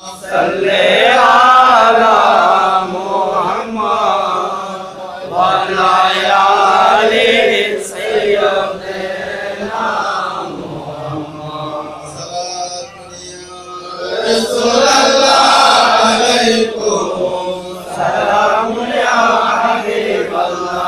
सल्ले आला मुहम्मद वाला आले सय्यदना मुहम्मद रसूलल्लाह अलैकुम सलाम या हबीबल्लाह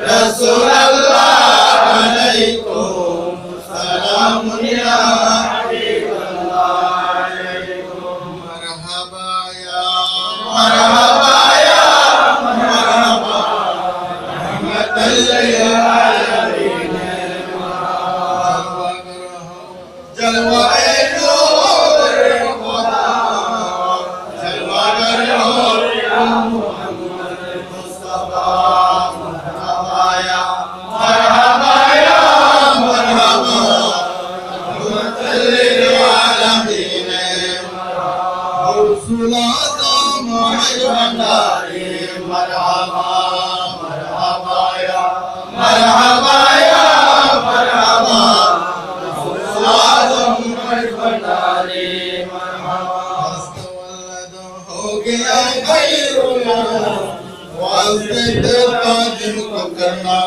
रसूलल्लाह अलैकुम सलाम या हबीबल्लाह अलैकुम मरहबा या मरहबा रहमतल लिल आलमीन जलवाए नूर खुदा जलवागर नूर या मुहम्मद मुस्तफा करना